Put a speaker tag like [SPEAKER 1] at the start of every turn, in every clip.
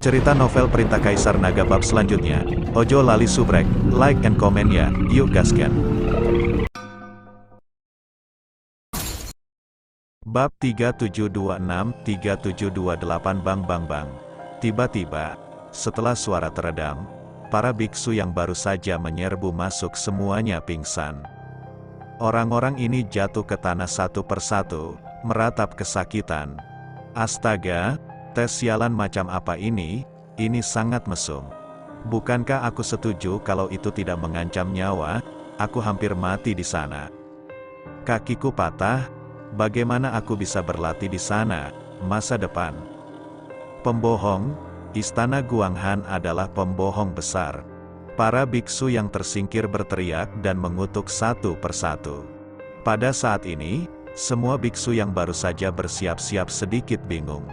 [SPEAKER 1] Cerita novel Perintah Kaisar Naga bab selanjutnya. Ojo lali subrek, like and comment ya, yuk gaskan. Bab 3726-3728 bang bang bang. Tiba-tiba, setelah suara teredam, para biksu yang baru saja menyerbu masuk semuanya pingsan. Orang-orang ini jatuh ke tanah satu persatu, meratap kesakitan. Astaga, tes sialan macam apa ini sangat mesum. Bukankah aku setuju kalau itu tidak mengancam nyawa, aku hampir mati di sana. Kakiku patah, bagaimana aku bisa berlatih di sana, masa depan. Pembohong, Istana Guanghan adalah pembohong besar. Para biksu yang tersingkir berteriak dan mengutuk satu persatu. Pada saat ini, semua biksu yang baru saja bersiap-siap sedikit bingung.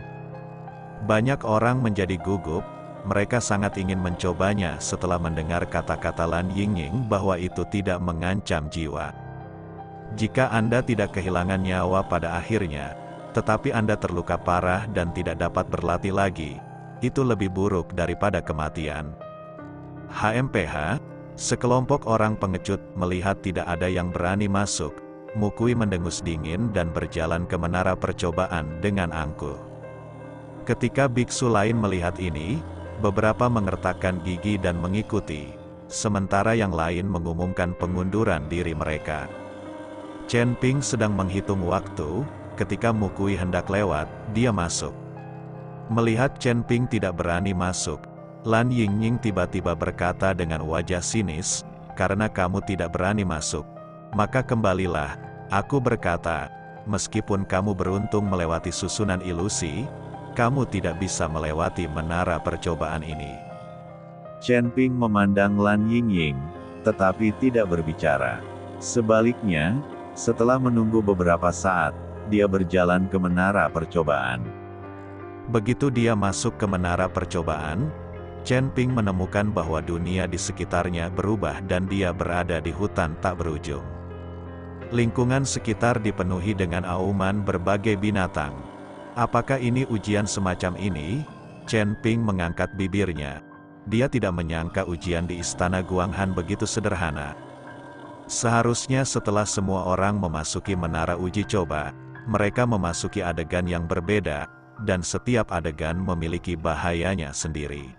[SPEAKER 1] Banyak orang menjadi gugup, mereka sangat ingin mencobanya setelah mendengar kata-kata Lan Yingying bahwa itu tidak mengancam jiwa. Jika Anda tidak kehilangan nyawa pada akhirnya, tetapi Anda terluka parah dan tidak dapat berlatih lagi, itu lebih buruk daripada kematian. HMPH, sekelompok orang pengecut melihat tidak ada yang berani masuk, Mukui mendengus dingin dan berjalan ke menara percobaan dengan angkuh. Ketika biksu lain melihat ini, beberapa mengertakkan gigi dan mengikuti, sementara yang lain mengumumkan pengunduran diri mereka. Chen Ping sedang menghitung waktu, ketika Mukui hendak lewat, dia masuk. Melihat Chen Ping tidak berani masuk, Lan Yingying tiba-tiba berkata dengan wajah sinis, "Karena kamu tidak berani masuk, maka kembalilah." Aku berkata, "Meskipun kamu beruntung melewati susunan ilusi, kamu tidak bisa melewati menara percobaan ini."
[SPEAKER 2] Chen Ping memandang Lan Yingying, tetapi tidak berbicara. Sebaliknya, setelah menunggu beberapa saat, dia berjalan ke menara percobaan.
[SPEAKER 1] Begitu dia masuk ke menara percobaan, Chen Ping menemukan bahwa dunia di sekitarnya berubah dan dia berada di hutan tak berujung. Lingkungan sekitar dipenuhi dengan auman berbagai binatang. Apakah ini ujian semacam ini? Chen Ping mengangkat bibirnya. Dia tidak menyangka ujian di Istana Guanghan begitu sederhana. Seharusnya setelah semua orang memasuki menara uji coba, mereka memasuki adegan yang berbeda, dan setiap adegan memiliki bahayanya sendiri.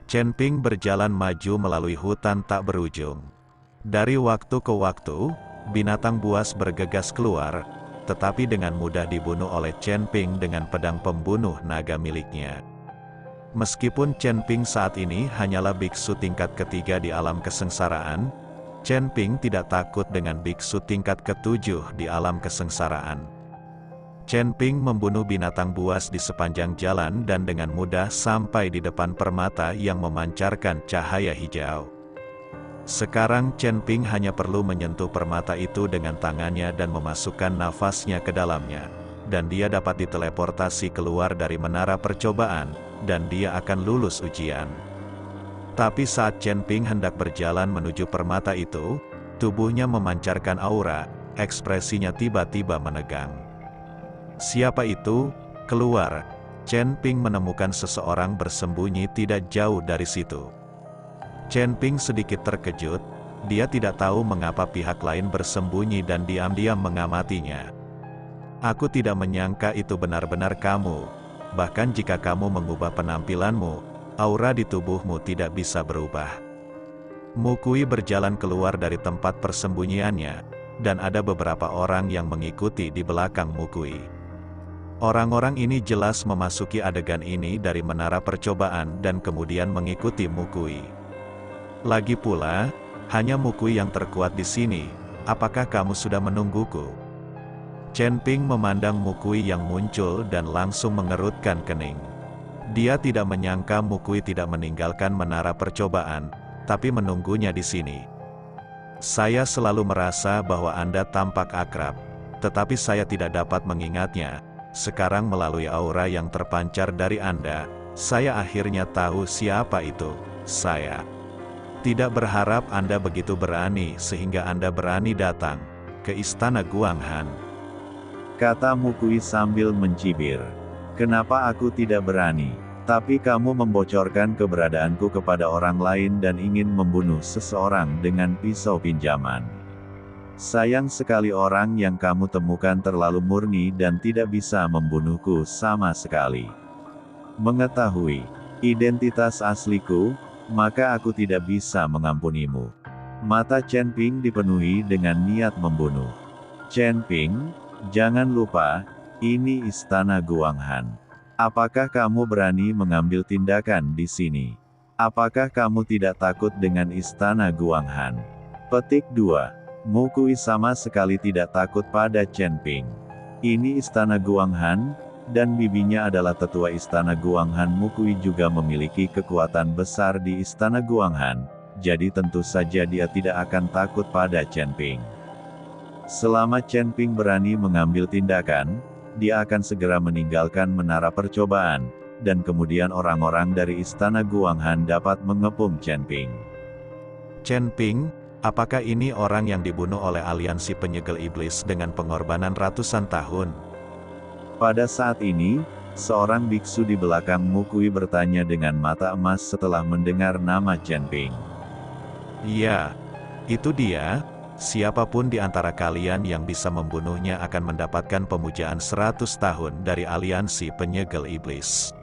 [SPEAKER 1] Chen Ping berjalan maju melalui hutan tak berujung. Dari waktu ke waktu, binatang buas bergegas keluar, tetapi dengan mudah dibunuh oleh Chen Ping dengan pedang pembunuh naga miliknya. Meskipun Chen Ping saat ini hanyalah biksu tingkat ketiga di alam kesengsaraan, Chen Ping tidak takut dengan biksu tingkat ketujuh di alam kesengsaraan. Chen Ping membunuh binatang buas di sepanjang jalan dan dengan mudah sampai di depan permata yang memancarkan cahaya hijau. Sekarang Chen Ping hanya perlu menyentuh permata itu dengan tangannya dan memasukkan nafasnya ke dalamnya, dan dia dapat diteleportasi keluar dari menara percobaan, dan dia akan lulus ujian. Tapi saat Chen Ping hendak berjalan menuju permata itu, tubuhnya memancarkan aura, ekspresinya tiba-tiba menegang. Siapa itu? Keluar. Chen Ping menemukan seseorang bersembunyi tidak jauh dari situ. Chen Ping sedikit terkejut, dia tidak tahu mengapa pihak lain bersembunyi dan diam-diam mengamatinya. "Aku tidak menyangka itu benar-benar kamu, bahkan jika kamu mengubah penampilanmu, aura di tubuhmu tidak bisa berubah." Mukui berjalan keluar dari tempat persembunyiannya, dan ada beberapa orang yang mengikuti di belakang Mukui. Orang-orang ini jelas memasuki adegan ini dari menara percobaan dan kemudian mengikuti Mukui. Lagi pula, hanya Mukui yang terkuat di sini. Apakah kamu sudah menungguku? Chen Ping memandang Mukui yang muncul dan langsung mengerutkan kening. Dia tidak menyangka Mukui tidak meninggalkan menara percobaan, tapi menunggunya di sini. "Saya selalu merasa bahwa Anda tampak akrab, tetapi saya tidak dapat mengingatnya. Sekarang melalui aura yang terpancar dari Anda, saya akhirnya tahu siapa itu. Saya tidak berharap Anda begitu berani sehingga Anda berani datang ke Istana Guanghan,"
[SPEAKER 2] kata Mukui sambil mencibir. "Kenapa aku tidak berani? Tapi kamu membocorkan keberadaanku kepada orang lain dan ingin membunuh seseorang dengan pisau pinjaman. Sayang sekali orang yang kamu temukan terlalu murni dan tidak bisa membunuhku sama sekali. Mengetahui identitas asliku, maka aku tidak bisa mengampunimu. Mata Chen Ping dipenuhi dengan niat membunuh. Chen Ping, jangan lupa, ini istana Guanghan. Apakah kamu berani mengambil tindakan di sini? Apakah kamu tidak takut dengan istana Guanghan? Petik 2. Mukui sama sekali tidak takut pada Chen Ping. Ini istana Guanghan, dan bibinya adalah tetua istana Guanghan. Mukui juga memiliki kekuatan besar di istana Guanghan, jadi tentu saja dia tidak akan takut pada Chen Ping. Selama Chen Ping berani mengambil tindakan, dia akan segera meninggalkan menara percobaan, dan kemudian orang-orang dari istana Guanghan dapat mengepung Chen Ping.
[SPEAKER 1] Chen Ping, apakah ini orang yang dibunuh oleh aliansi penyegel iblis dengan pengorbanan ratusan tahun?
[SPEAKER 2] Pada saat ini, seorang biksu di belakang Mukui bertanya dengan mata emas setelah mendengar nama Chen Ping.
[SPEAKER 1] Iya, itu dia. Siapapun di antara kalian yang bisa membunuhnya akan mendapatkan pemujaan 100 tahun dari aliansi penyegel iblis.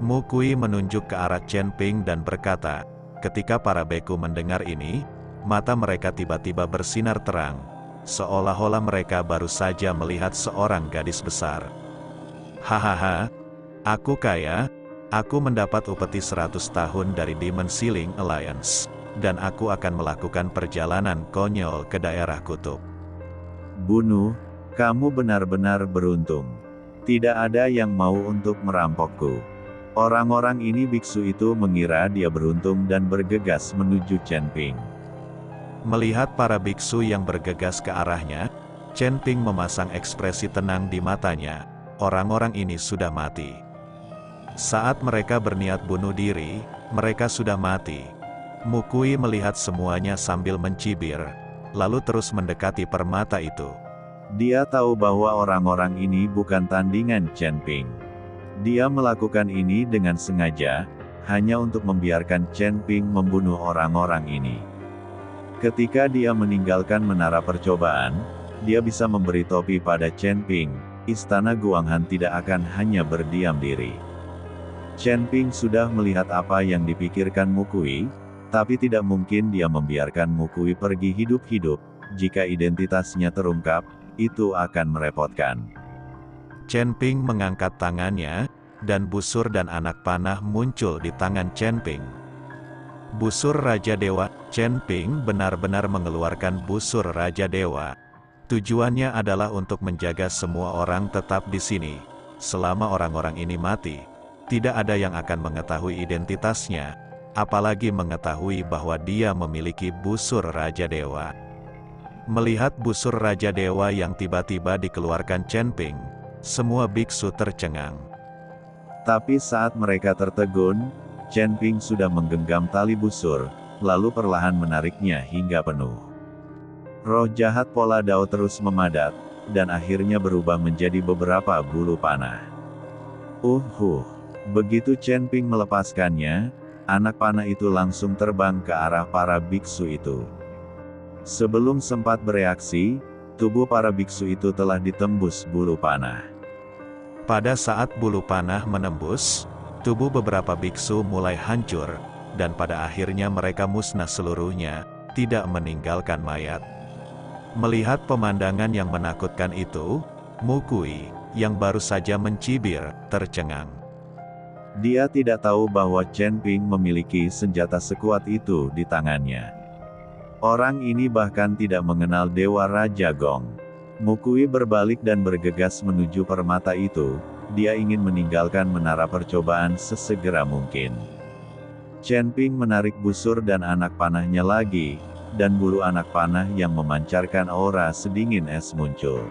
[SPEAKER 1] Mukui menunjuk ke arah Chen Ping dan berkata, ketika para beku mendengar ini, mata mereka tiba-tiba bersinar terang, seolah-olah mereka baru saja melihat seorang gadis besar. Hahaha, aku kaya, aku mendapat upeti 100 tahun dari Demon Ceiling Alliance. Dan aku akan melakukan perjalanan konyol ke daerah kutub.
[SPEAKER 2] Bunuh, kamu benar-benar beruntung. Tidak ada yang mau untuk merampokku. Orang-orang ini biksu itu mengira dia beruntung dan bergegas menuju Chen Ping.
[SPEAKER 1] Melihat para biksu yang bergegas ke arahnya, Chen Ping memasang ekspresi tenang di matanya. Orang-orang ini sudah mati. Saat mereka berniat bunuh diri, mereka sudah mati. Mukui melihat semuanya sambil mencibir, lalu terus mendekati permata itu.
[SPEAKER 2] Dia tahu bahwa orang-orang ini bukan tandingan Chen Ping. Dia melakukan ini dengan sengaja, hanya untuk membiarkan Chen Ping membunuh orang-orang ini. Ketika dia meninggalkan menara percobaan, dia bisa memberi topi pada Chen Ping. Istana Guanghan tidak akan hanya berdiam diri. Chen Ping sudah melihat apa yang dipikirkan Mukui, tapi tidak mungkin dia membiarkan Mukui pergi hidup-hidup. Jika identitasnya terungkap, itu akan merepotkan.
[SPEAKER 1] Chen Ping mengangkat tangannya, dan busur dan anak panah muncul di tangan Chen Ping. Busur Raja Dewa. Chen Ping benar-benar mengeluarkan busur Raja Dewa. Tujuannya adalah untuk menjaga semua orang tetap di sini. Selama orang-orang ini mati, tidak ada yang akan mengetahui identitasnya, apalagi mengetahui bahwa dia memiliki busur Raja Dewa. Melihat busur Raja Dewa yang tiba-tiba dikeluarkan Chen Ping, semua biksu tercengang.
[SPEAKER 2] Tapi saat mereka tertegun, Chen Ping sudah menggenggam tali busur, lalu perlahan menariknya hingga penuh. Roh jahat Pola Dao terus memadat, dan akhirnya berubah menjadi beberapa bulu panah. Begitu Chen Ping melepaskannya, anak panah itu langsung terbang ke arah para biksu itu. Sebelum sempat bereaksi, tubuh para biksu itu telah ditembus bulu panah.
[SPEAKER 1] Pada saat bulu panah menembus, tubuh beberapa biksu mulai hancur, dan pada akhirnya mereka musnah seluruhnya, tidak meninggalkan mayat. Melihat pemandangan yang menakutkan itu, Mukui, yang baru saja mencibir, tercengang.
[SPEAKER 2] Dia tidak tahu bahwa Chen Ping memiliki senjata sekuat itu di tangannya. Orang ini bahkan tidak mengenal Dewa Raja Gong. Mukui berbalik dan bergegas menuju permata itu. Dia ingin meninggalkan menara percobaan sesegera mungkin. Chen Ping menarik busur dan anak panahnya lagi, dan bulu anak panah yang memancarkan aura sedingin es muncul.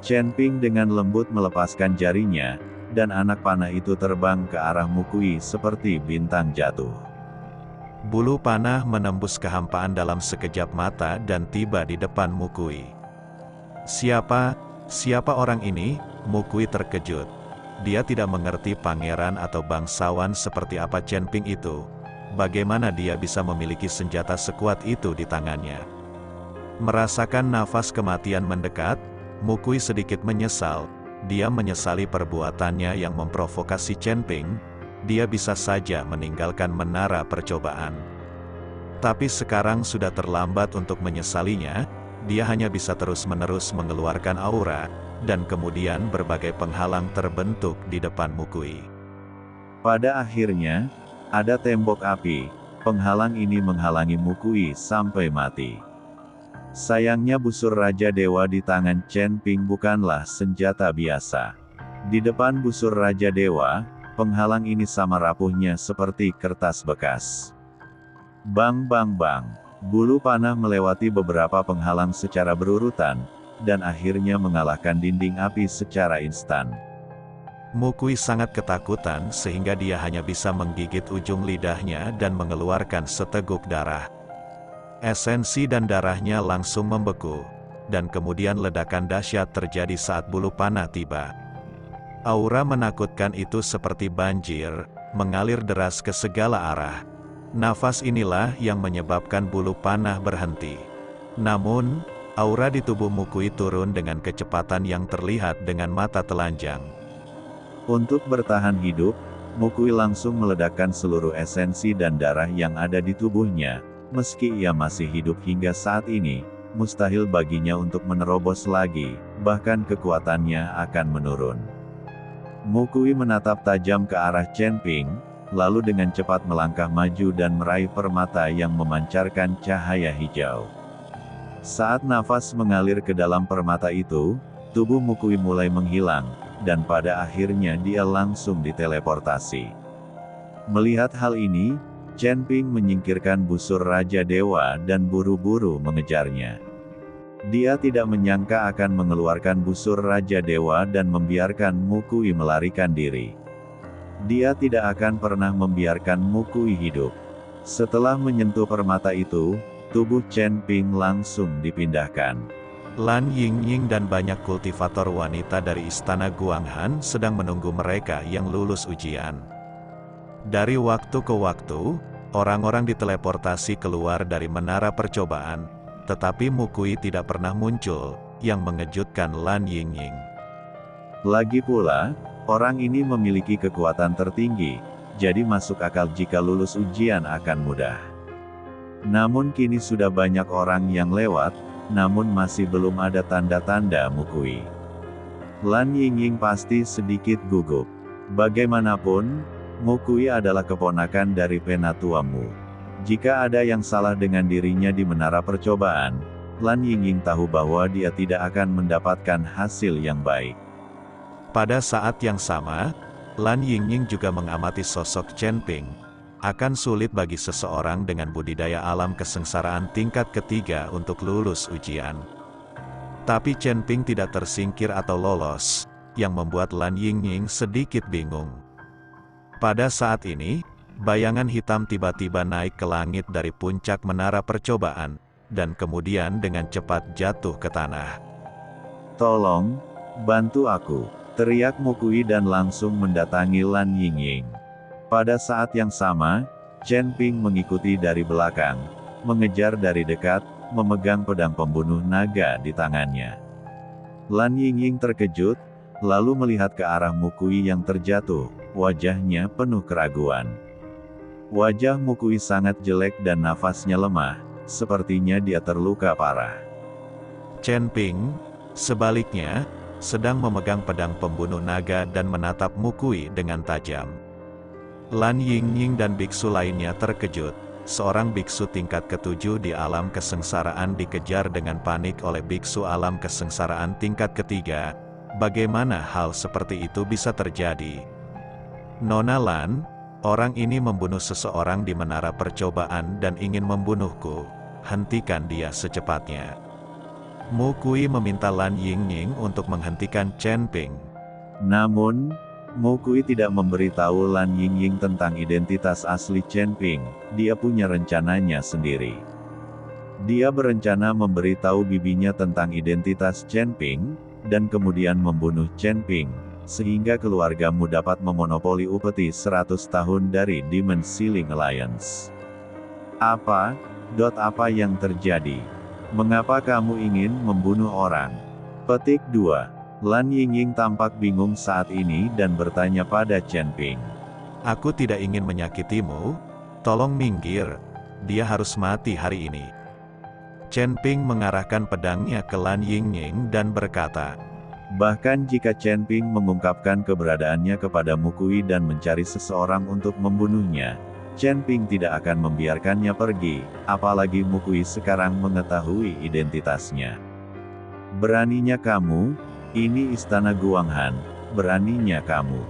[SPEAKER 2] Chen Ping dengan lembut melepaskan jarinya, dan anak panah itu terbang ke arah Mukui seperti bintang jatuh.
[SPEAKER 1] Bulu panah menembus kehampaan dalam sekejap mata dan tiba di depan Mukui. Siapa orang ini? Mukui terkejut. Dia tidak mengerti pangeran atau bangsawan seperti apa Chen Ping itu. Bagaimana dia bisa memiliki senjata sekuat itu di tangannya? Merasakan nafas kematian mendekat, Mukui sedikit menyesal. Dia menyesali perbuatannya yang memprovokasi Chen Ping. Dia bisa saja meninggalkan menara percobaan. Tapi sekarang sudah terlambat untuk menyesalinya. Dia hanya bisa terus-menerus mengeluarkan aura, dan kemudian berbagai penghalang terbentuk di depan Mukui.
[SPEAKER 2] Pada akhirnya, ada tembok api. Penghalang ini menghalangi Mukui sampai mati. Sayangnya busur Raja Dewa di tangan Chen Ping bukanlah senjata biasa. Di depan busur Raja Dewa, penghalang ini sama rapuhnya seperti kertas bekas. Bang bang bang. Bulu panah melewati beberapa penghalang secara berurutan, dan akhirnya mengalahkan dinding api secara instan.
[SPEAKER 1] Mukui sangat ketakutan sehingga dia hanya bisa menggigit ujung lidahnya dan mengeluarkan seteguk darah. Esensi dan darahnya langsung membeku, dan kemudian ledakan dahsyat terjadi saat bulu panah tiba. Aura menakutkan itu seperti banjir, mengalir deras ke segala arah. Nafas inilah yang menyebabkan bulu panah berhenti. Namun, aura di tubuh Mukui turun dengan kecepatan yang terlihat dengan mata telanjang.
[SPEAKER 2] Untuk bertahan hidup, Mukui langsung meledakkan seluruh esensi dan darah yang ada di tubuhnya. Meski ia masih hidup hingga saat ini, mustahil baginya untuk menerobos lagi, bahkan kekuatannya akan menurun. Mukui menatap tajam ke arah Chen Ping, lalu dengan cepat melangkah maju dan meraih permata yang memancarkan cahaya hijau. Saat nafas mengalir ke dalam permata itu, tubuh Mukui mulai menghilang, dan pada akhirnya dia langsung diteleportasi. Melihat hal ini, Chen Ping menyingkirkan busur Raja Dewa dan buru-buru mengejarnya. Dia tidak menyangka akan mengeluarkan busur Raja Dewa dan membiarkan Mukui melarikan diri. Dia tidak akan pernah membiarkan Mukui hidup. Setelah menyentuh permata itu, tubuh Chen Ping langsung dipindahkan.
[SPEAKER 1] Lan Yingying dan banyak kultivator wanita dari istana Guanghan sedang menunggu mereka yang lulus ujian. Dari waktu ke waktu, orang-orang diteleportasi keluar dari menara percobaan, tetapi Mukui tidak pernah muncul, yang mengejutkan Lan Yingying.
[SPEAKER 2] Lagi pula, orang ini memiliki kekuatan tertinggi, jadi masuk akal jika lulus ujian akan mudah. Namun kini sudah banyak orang yang lewat, namun masih belum ada tanda-tanda Mukui. Lan Yingying pasti sedikit gugup. Bagaimanapun, Mukui adalah keponakan dari Penatua Mu. Jika ada yang salah dengan dirinya di menara percobaan, Lan Yingying tahu bahwa dia tidak akan mendapatkan hasil yang baik.
[SPEAKER 1] Pada saat yang sama, Lan Yingying juga mengamati sosok Chen Ping. Akan sulit bagi seseorang dengan budidaya alam kesengsaraan tingkat ketiga untuk lulus ujian. Tapi Chen Ping tidak tersingkir atau lolos, yang membuat Lan Yingying sedikit bingung. Pada saat ini, bayangan hitam tiba-tiba naik ke langit dari puncak menara percobaan, dan kemudian dengan cepat jatuh ke tanah.
[SPEAKER 2] "Tolong, bantu aku!" teriak Mukui dan langsung mendatangi Lan Yingying. Pada saat yang sama, Chen Ping mengikuti dari belakang, mengejar dari dekat, memegang pedang pembunuh naga di tangannya. Lan Yingying terkejut, lalu melihat ke arah Mukui yang terjatuh, wajahnya penuh keraguan. Wajah Mukui sangat jelek dan nafasnya lemah, sepertinya dia terluka parah.
[SPEAKER 1] Chen Ping, sebaliknya, sedang memegang pedang pembunuh naga dan menatap Mukui dengan tajam. Lan Yingying dan biksu lainnya terkejut. Seorang biksu tingkat ke-7 di alam kesengsaraan dikejar dengan panik oleh biksu alam kesengsaraan tingkat ketiga. Bagaimana hal seperti itu bisa terjadi? Nona Lan, orang ini membunuh seseorang di menara percobaan dan ingin membunuhku. Hentikan dia secepatnya. Mukui meminta Lan Yingying untuk menghentikan Chen Ping.
[SPEAKER 2] Namun, Mukui tidak memberitahu Lan Yingying tentang identitas asli Chen Ping. Dia punya rencananya sendiri. Dia berencana memberitahu bibinya tentang identitas Chen Ping, dan kemudian membunuh Chen Ping. sehingga keluargamu dapat memonopoli upeti 100 tahun dari Demon Sealing Alliance. Apa yang terjadi? Mengapa kamu ingin membunuh orang? Petik 2. Lan Yingying tampak bingung saat ini dan bertanya pada Chen Ping.
[SPEAKER 1] Aku tidak ingin menyakitimu, tolong minggir, dia harus mati hari ini. Chen Ping mengarahkan pedangnya ke Lan Yingying dan berkata,
[SPEAKER 2] bahkan jika Chen Ping mengungkapkan keberadaannya kepada Mukui dan mencari seseorang untuk membunuhnya, Chen Ping tidak akan membiarkannya pergi, apalagi Mukui sekarang mengetahui identitasnya. Beraninya kamu? Ini istana Guanghan, beraninya kamu.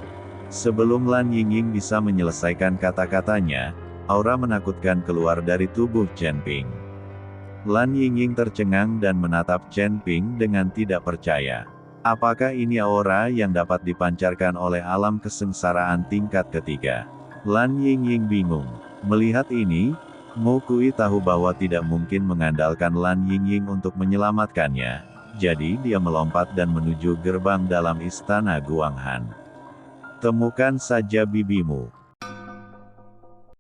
[SPEAKER 2] Sebelum Lan Yingying bisa menyelesaikan kata-katanya, aura menakutkan keluar dari tubuh Chen Ping. Lan Yingying tercengang dan menatap Chen Ping dengan tidak percaya. Apakah ini aura yang dapat dipancarkan oleh alam kesengsaraan tingkat ketiga? Lan Yingying bingung. Melihat ini, Mukui tahu bahwa tidak mungkin mengandalkan Lan Yingying untuk menyelamatkannya. Jadi dia melompat dan menuju gerbang dalam istana Guanghan. Temukan saja bibimu.